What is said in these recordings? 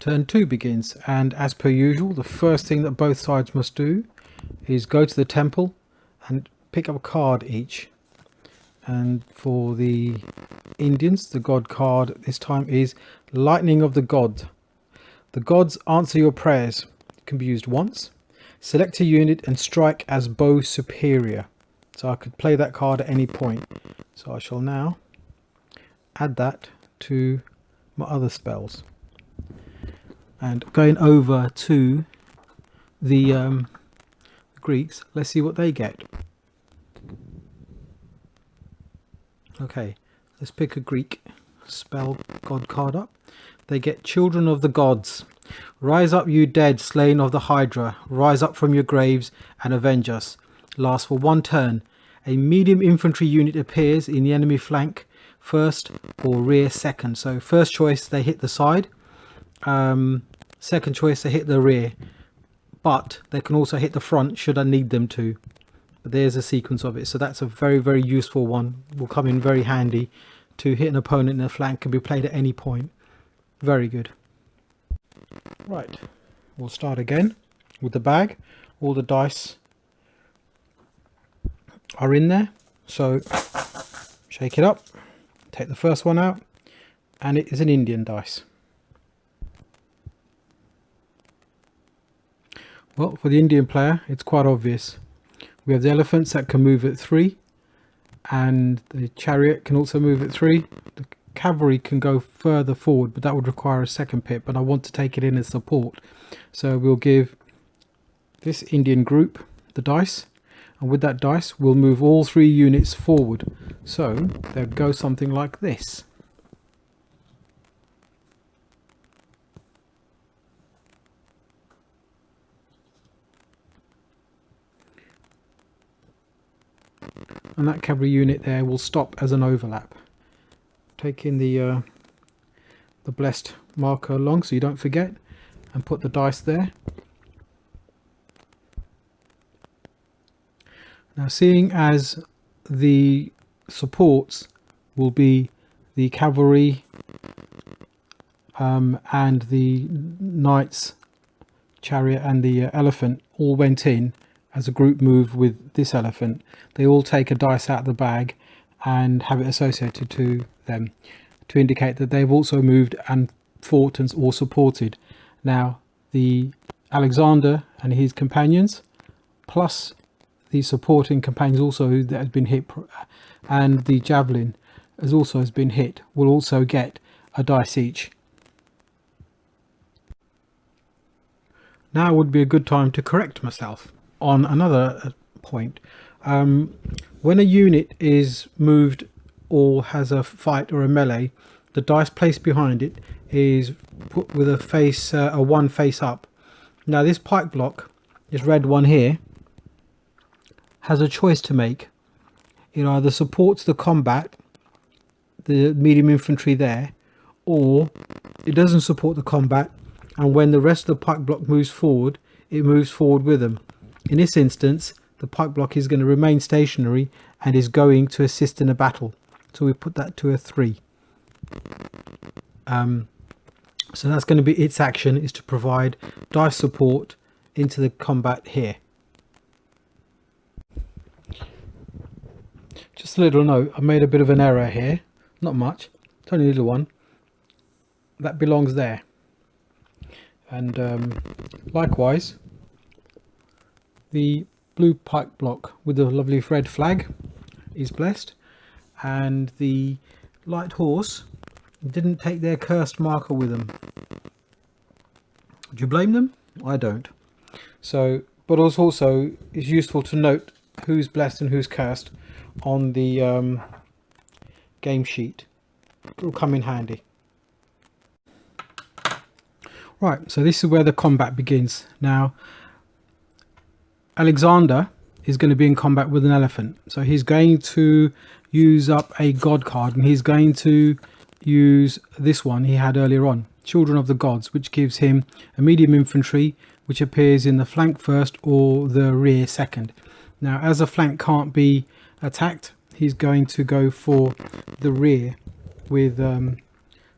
Turn 2 begins, and as per usual, the first thing that both sides must do is go to the temple and pick up a card each. And for the Indians, the god card this time is Lightning of the God. The gods answer your prayers. It can be used once. Select a unit and strike as bow superior. So I could play that card at any point. So I shall now add that to my other spells. And going over to the Greeks, let's see what they get. Okay, let's pick a Greek spell god card up. They get Children of the Gods. Rise up, you dead, slain of the Hydra. Rise up from your graves and avenge us. Lasts for one turn. A medium infantry unit appears in the enemy flank first or rear second. So first choice, they hit the side. Second choice, they hit the rear, but they can also hit the front should I need them to. But there's a sequence of it, so that's a very, very useful one. Will come in very handy to hit an opponent in the flank. Can be played at any point. Very good. Right, we'll start again with the bag. All the dice are in there, so shake it up, take the first one out, and it is an Indian dice. Well, for the Indian player, it's quite obvious. We have the elephants that can move at 3, and the chariot can also move at 3. The cavalry can go further forward, but that would require a second pit, but I want to take it in as support. So we'll give this Indian group the dice, and with that dice, we'll move all 3 units forward. So they'll go something like this. And that cavalry unit there will stop as an overlap. Taking the blessed marker along so you don't forget, and put the dice there. Now, seeing as the supports will be the cavalry and the knights, chariot and the elephant all went in as a group move with this elephant, they all take a dice out of the bag and have it associated to them to indicate that they've also moved and fought and or supported. Now the Alexander and his companions plus the supporting companions also that has been hit, and the javelin has been hit, will also get a dice each. Now would be a good time to correct myself on another point. When a unit is moved or has a fight or a melee, the dice placed behind it is put with a face, a 1 face up. Now this pike block, this red one here, has a choice to make. It either supports the combat, the medium infantry there, or it doesn't support the combat, and when the rest of the pike block moves forward, it moves forward with them. In this instance, the pike block is going to remain stationary and is going to assist in a battle. So we put that to a 3. So that's going to be its action, is to provide dice support into the combat here. Just a little note, I made a bit of an error here. Not much, it's only a little one. That belongs there. And likewise, the blue pike block with the lovely red flag is blessed, and the light horse didn't take their cursed marker with them. Do you blame them? I don't. So, but also it's useful to note who's blessed and who's cursed on the game sheet. It will come in handy. Right, so this is where the combat begins. Now Alexander is going to be in combat with an elephant, so he's going to use up a god card, and he's going to use this one he had earlier on, Children of the Gods, which gives him a medium infantry which appears in the flank first or the rear second. Now as the flank can't be attacked, he's going to go for the rear with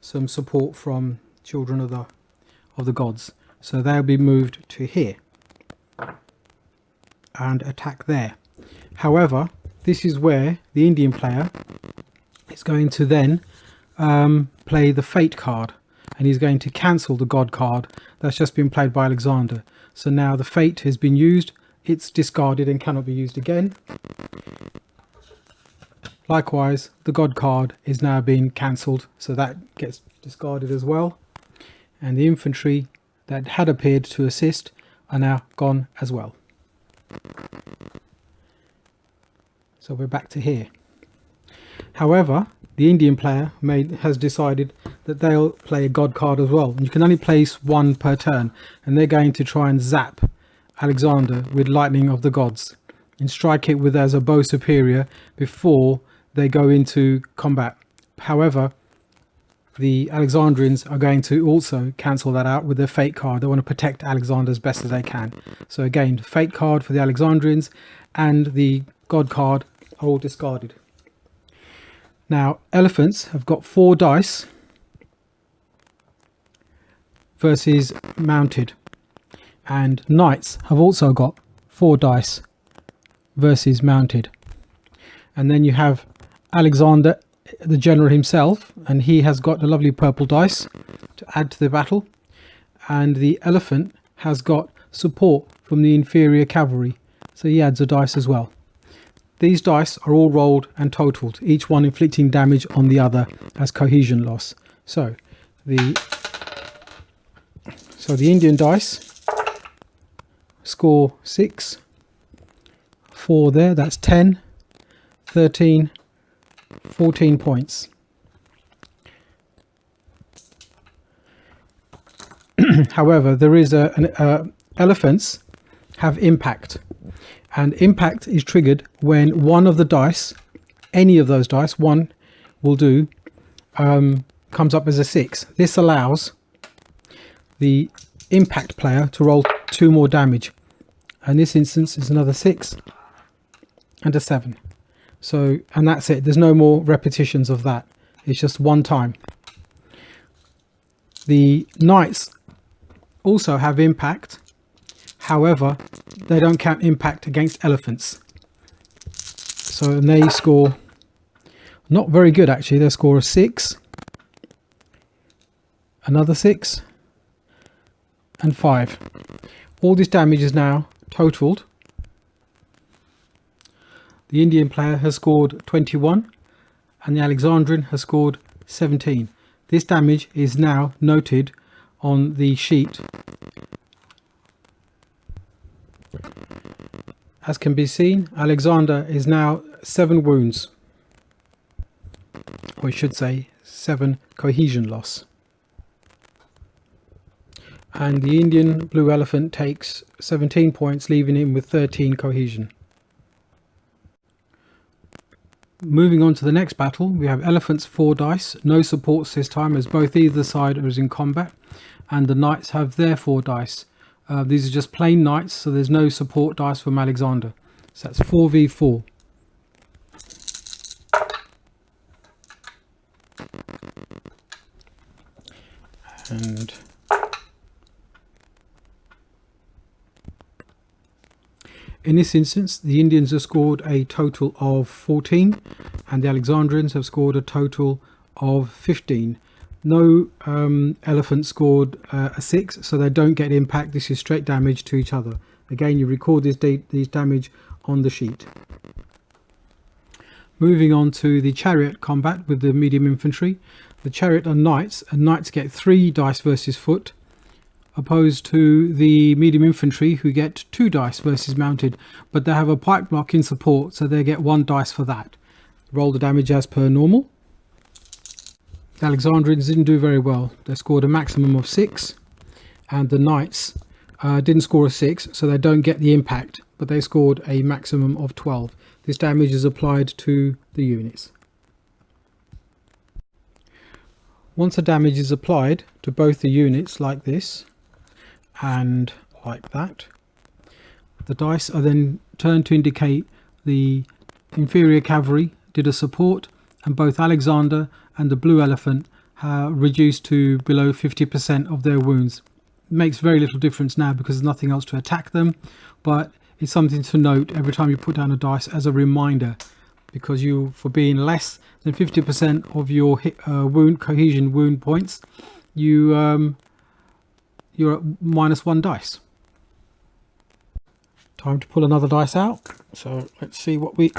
some support from Children of of the gods. So they'll be moved to here and attack there. However, this is where the Indian player is going to then play the fate card, and he's going to cancel the god card that's just been played by Alexander. So now the fate has been used, it's discarded and cannot be used again. Likewise, the god card is now being cancelled, so that gets discarded as well. And the infantry that had appeared to assist are now gone as well. So we're back to here. However, the Indian player has decided that they'll play a god card as well. And you can only place one per turn, and they're going to try and zap Alexander with Lightning of the Gods and strike it with as a bow superior before they go into combat. However, the Alexandrians are going to also cancel that out with their fate card. They want to protect Alexander as best as they can. So again, fate card for the Alexandrians and the god card are all discarded. Now, elephants have got 4 dice versus mounted, and knights have also got 4 dice versus mounted. And then you have Alexander, the general himself, and he has got a lovely purple dice to add to the battle. And the elephant has got support from the inferior cavalry, so he adds a dice as well. These dice are all rolled and totaled, each one inflicting damage on the other as cohesion loss. So the Indian dice score 6, 4 there, that's 10, 13, 14 points. However, there is elephants have impact, and impact is triggered when one of the dice, any of those dice, one will do, comes up as a 6. This allows the impact player to roll 2 more damage, and this instance is another 6 and a 7. So, and that's it. There's no more repetitions of that. It's just one time. The knights also have impact. However, they don't count impact against elephants. So, and they score not very good actually. They score a 6, another 6, and 5. All this damage is now totaled. The Indian player has scored 21 and the Alexandrian has scored 17. This damage is now noted on the sheet. As can be seen, Alexander is now 7 wounds, or I should say 7 cohesion loss. And the Indian blue elephant takes 17 points, leaving him with 13 cohesion. Moving on to the next battle, we have elephants 4 dice, no supports this time as both either side is in combat, and the knights have their 4 dice. These are just plain knights, so there's no support dice from Alexander. So that's 4v4. And in this instance, the Indians have scored a total of 14 and the Alexandrians have scored a total of 15. No elephant scored a 6, so they don't get impact. This is straight damage to each other. Again, you record these damage on the sheet. Moving on to the chariot combat with the medium infantry. The chariot are knights, and knights get 3 dice versus foot, opposed to the medium infantry who get 2 dice versus mounted, but they have a pike block in support, so they get 1 dice for that. Roll the damage as per normal. The Alexandrians didn't do very well. They scored a maximum of 6, and the knights didn't score a 6, so they don't get the impact, but they scored a maximum of 12. This damage is applied to the units. Once the damage is applied to both the units like this and like that, the dice are then turned to indicate the inferior cavalry did a support, and both Alexander and the blue elephant reduced to below 50% of their wounds makes very little difference now because there's nothing else to attack them, but it's something to note every time you put down a dice as a reminder, because you, for being less than 50% of your wound cohesion wound points, you're at -1 dice. Time to pull another dice out. So let's see what we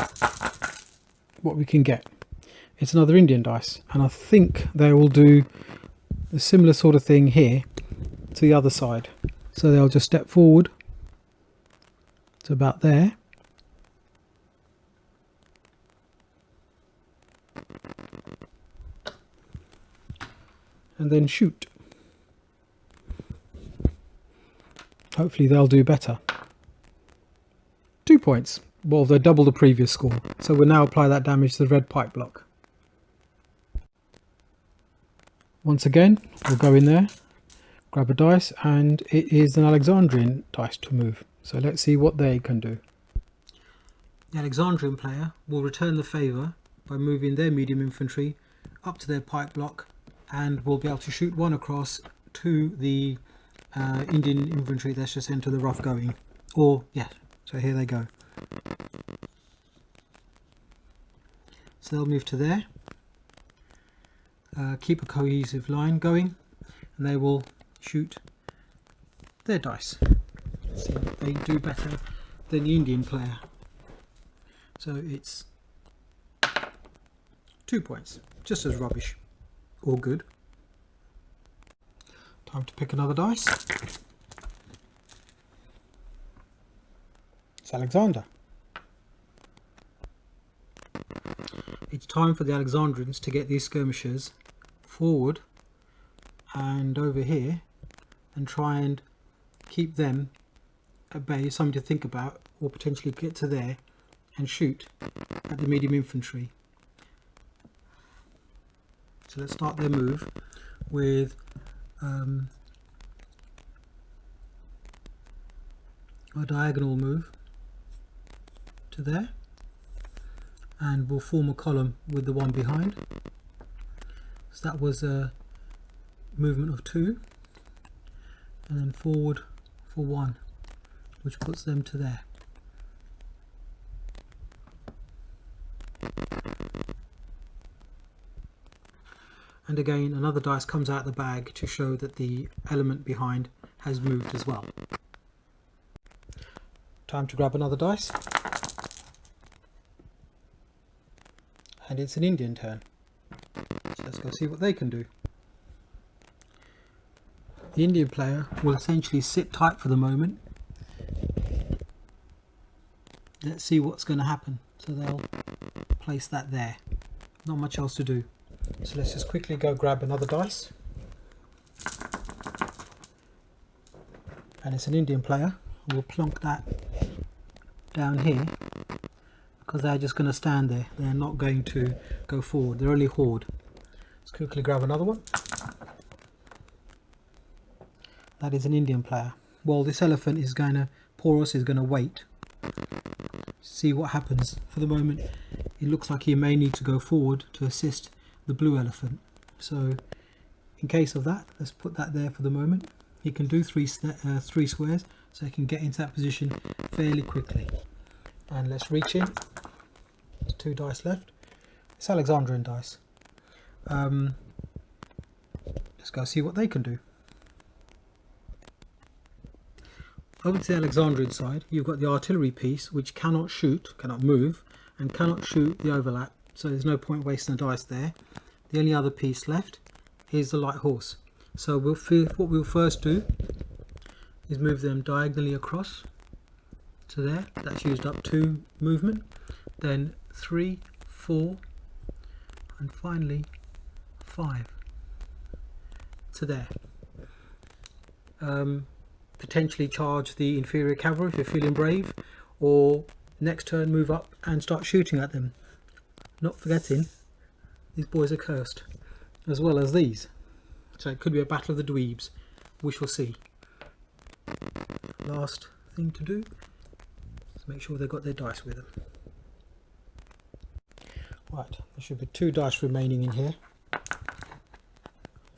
can get. It's another Indian dice, and I think they will do a similar sort of thing here to the other side. So they'll just step forward to about there, and then shoot. Hopefully they'll do better. 2 points. Well, they double the previous score, so we'll now apply that damage to the red pipe block. Once again, we'll go in there, grab a dice, and it is an Alexandrian dice to move. So let's see what they can do. The Alexandrian player will return the favour by moving their medium infantry up to their pipe block, and will be able to shoot one across to the Indian infantry that's just entered the rough going. Or, yeah, so here they go. So they'll move to there, keep a cohesive line going, and they will shoot their dice. Let's see if they do better than the Indian player. So it's 2 points, just as rubbish, or good. Time to pick another dice. It's Alexander. It's time for the Alexandrians to get these skirmishers forward and over here and try and keep them at bay, something to think about, or potentially get to there and shoot at the medium infantry. So let's start their move with a diagonal move to there, and we'll form a column with the one behind. So that was a movement of 2, and then forward for 1, which puts them to there. And again, another dice comes out of the bag to show that the element behind has moved as well. Time to grab another dice. And it's an Indian turn. So let's go see what they can do. The Indian player will essentially sit tight for the moment. Let's see what's going to happen. So they'll place that there. Not much else to do. So let's just quickly go grab another dice. And it's an Indian player. We'll plonk that down here, because they're just going to stand there. They're not going to go forward. They're only horde. Let's quickly grab another one. That is an Indian player. Well, this elephant is going to, Poros is going to wait. See what happens. For the moment, it looks like he may need to go forward to assist the blue elephant. So, in case of that, let's put that there for the moment. He can do three squares, so he can get into that position fairly quickly. And let's reach in. There's 2 dice left. It's Alexandrian dice. Let's go see what they can do. Over to the Alexandrian side, you've got the artillery piece, which cannot shoot, cannot move, and cannot shoot the overlap. So there's no point wasting the dice there. The only other piece left is the light horse. So what we'll first do is move them diagonally across to there. That's used up 2 movement. Then 3, 4, and finally 5 to there. Potentially charge the inferior cavalry if you're feeling brave, or next turn move up and start shooting at them. Not forgetting, these boys are cursed, as well as these. So it could be a battle of the dweebs. We shall see. Last thing to do is make sure they've got their dice with them. Right, there should be 2 dice remaining in here.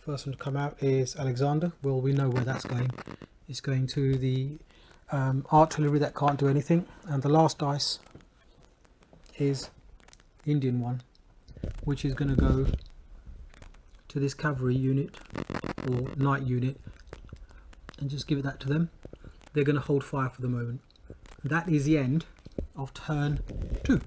First one to come out is Alexander. Well, we know where that's going. It's going to the artillery that can't do anything. And the last dice is the Indian one, which is going to go to this cavalry unit or knight unit, and just give it that to them. They're going to hold fire for the moment. That is the end of turn 2.